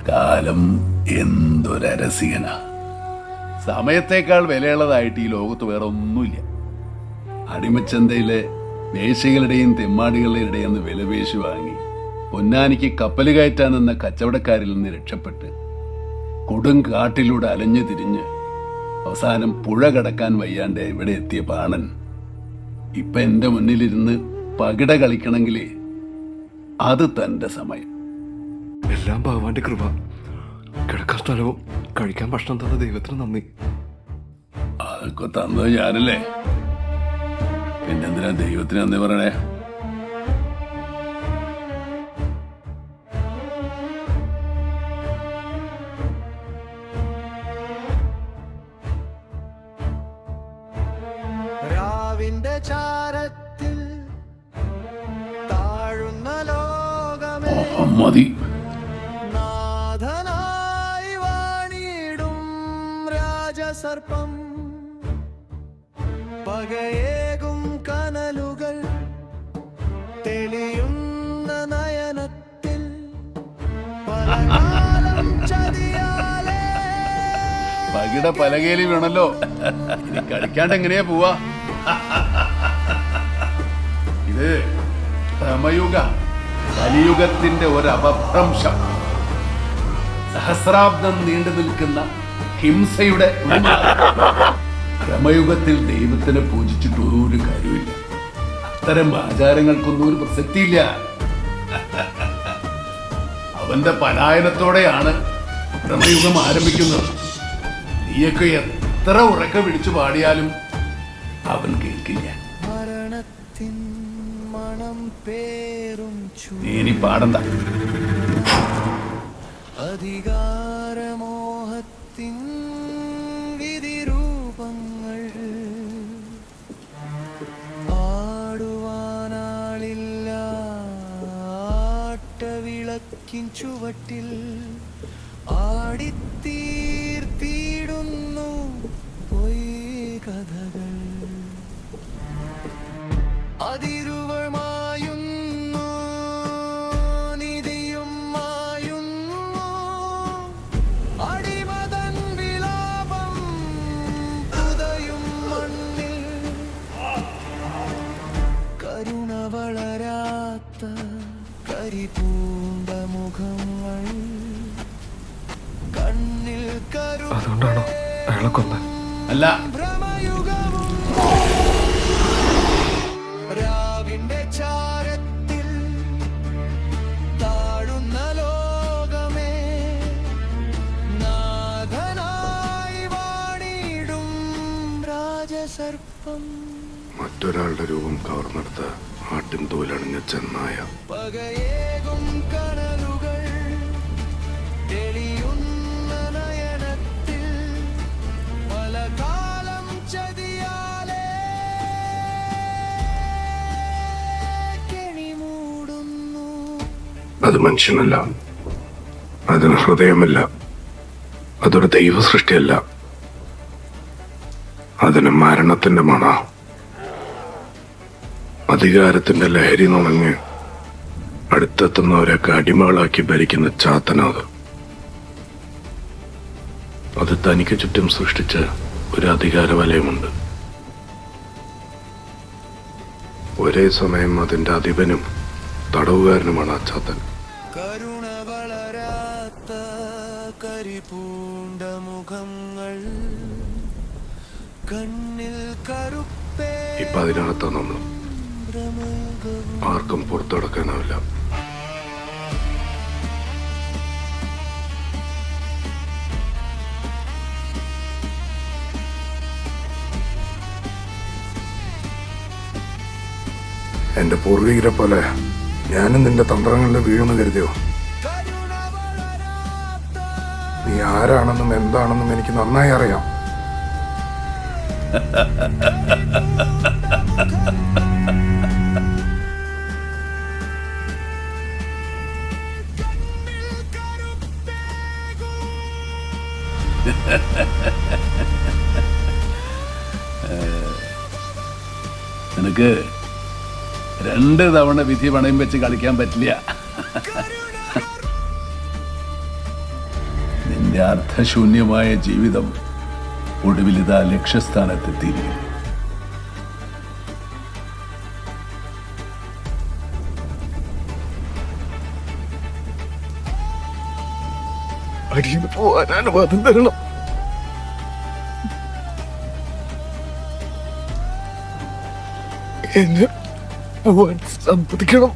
കാലം എന്തൊരരസികനാ. സമയത്തേക്കാൾ വിലയുള്ളതായിട്ട് ഈ ലോകത്ത് വേറെ ഒന്നുമില്ല. അടിമച്ചന്തയിലെ വേശ്യകളുടെയും തെമ്മാടികളുടെയും ഇടയിൽ നിന്ന് വിലപേശി വാങ്ങി പൊന്നാനിക്ക് കപ്പൽ കയറ്റാൻ നിന്ന കച്ചവടക്കാരിൽ നിന്ന് രക്ഷപ്പെട്ട് കൊടും കാട്ടിലൂടെ അലഞ്ഞു തിരിഞ്ഞ് അവസാനം പുഴ കടക്കാൻ വയ്യാണ്ട് ഇവിടെ എത്തിയ പാണൻ ഇപ്പൊ എന്റെ മുന്നിലിരുന്ന് പകിട കളിക്കണമെങ്കിൽ അത് തന്റെ സമയം. എല്ലാം ഭഗവാന്റെ കൃപ. കിടക്കാൻ സ്ഥലവും കഴിക്കാൻ ഭക്ഷണം തന്ന ദൈവത്തിന് നന്ദി. അതൊക്കെ തന്നത് ഞാനല്ലേ, പിന്നെന്തിനാ ദൈവത്തിന് നന്ദി പറയണേ? രാവിന്റെ ചാരത്തിൽ താഴുന്ന ലോകമേ മതി. നാഥനായി വാണിടും രാജസർപ്പം പകയേകും കനലുകൾ തെളിയുന്ന നയനത്തിൽ പലകാലം ചതിയാലേ പകിട പലകേലി വേണല്ലോ. ഇനി കളിക്കാണ്ട് എങ്ങനെയാ പോവാ? ഇത് ഭ്രമയുഗ കലിയുഗത്തിന്റെ ഒരു അപഭ്രംശം. സഹസ്രാബ്ദം നീണ്ടു നിൽക്കുന്ന ഹിംസയുടെ ഭ്രമയുഗത്തിൽ ദൈവത്തിനെ പൂജിച്ചിട്ട് ഒരു കാര്യമില്ല. അത്തരം ആചാരങ്ങൾക്കൊന്നും ഒരു പ്രസക്തിയില്ല. അവന്റെ പലായനത്തോടെയാണ് ഭ്രമയുഗം ആരംഭിക്കുന്നത്. നീയൊക്കെ എത്ര ഉറക്കെ പിടിച്ചു പാടിയാലും അവൻ കേൾക്കില്ല. മരണത്തിൻ മണം പേറും നീ ഇനി പാടണ്ട. അധികാരമോഹത്തിൻ വിധിരൂപങ്ങൾ ആടുവാനാളില്ല ആട്ടവിളക്കിൻ ചുവട്ടിൽ ആടിത്തീർത്തിടുന്നു പൊയ് കഥകൾ. അതിരുകൾ മായുന്നു നിധിയും മായുന്നു അടിമതൻ വിലാപം പുതയും മണ്ണിൽ. കരുണ വളരാത്ത കരിപൂണ്ട മുഖങ്ങൾ കണ്ണിൽ അതുകൊണ്ടാണോ അയാളെ കൊന്നത്? അല്ല, ഭ്രമയുഗവും രാവിന്റെ ചാരത്തിൽ താഴുന്ന ലോകമേ നാഥനായി വാണിടും രാജസർപ്പം മറ്റൊരാളുടെ രൂപം കവർന്നെടുത്ത് ആട്ടിൻ തോലണിഞ്ഞ ചെന്നായ. പകയേകും കനലുകൾ തെളിയുന്ന നയനത്തിൽ പലകാലം ചതിയാലേ കെണിമൂടുന്നു. അത് മനുഷ്യനല്ല, അതിന് ഹൃദയമില്ല, അതൊരു ദൈവ സൃഷ്ടിയല്ല, അതിന് മരണത്തിന്റെ മണ. അധികാരത്തിന്റെ ലഹരി നുണങ്ങ് അടുത്തെത്തുന്നവരൊക്കെ അടിമകളാക്കി ഭരിക്കുന്ന ചാത്തനാത്. അത് തനിക്ക് ചുറ്റും സൃഷ്ടിച്ച ഒരു അധികാര വലയമുണ്ട്. ഒരേ സമയം അതിന്റെ അധിപനും തടവുകാരനുമാണ് ആ ചാത്തൻ. കരുണ വളരാത്ത കരിപൂണ്ട മുഖങ്ങൾ കണ്ണിൽ കറുപ്പേ ഇപ്പൊ അതിനകത്താ നമ്മൾ. ഭ്രമയുഗവും ആർക്കും പുറത്തു കടക്കാനാവില്ല. എന്റെ പൂർവികരെ പോലെ ഞാനും നിന്റെ തന്ത്രങ്ങളിൽ വീഴുന്നു കരുതിയോ? കരുണ വളരാത്ത നീ ആരാണെന്നും എന്താണെന്നും എനിക്ക് നന്നായി അറിയാം. നിനക്ക് 2 തവണ വിധി പണയം വെച്ച് കളിക്കാൻ പറ്റില്ല. എൻ്റെ അർത്ഥശൂന്യമായ ജീവിതം ഒടുവിലിതാ ലക്ഷ്യസ്ഥാനത്തെത്തിയിരിക്കുന്നു. അടിയന് പോവാൻ അനുവാദം തരണം. എന്നെ പോവാൻ സമ്മതിക്കണം.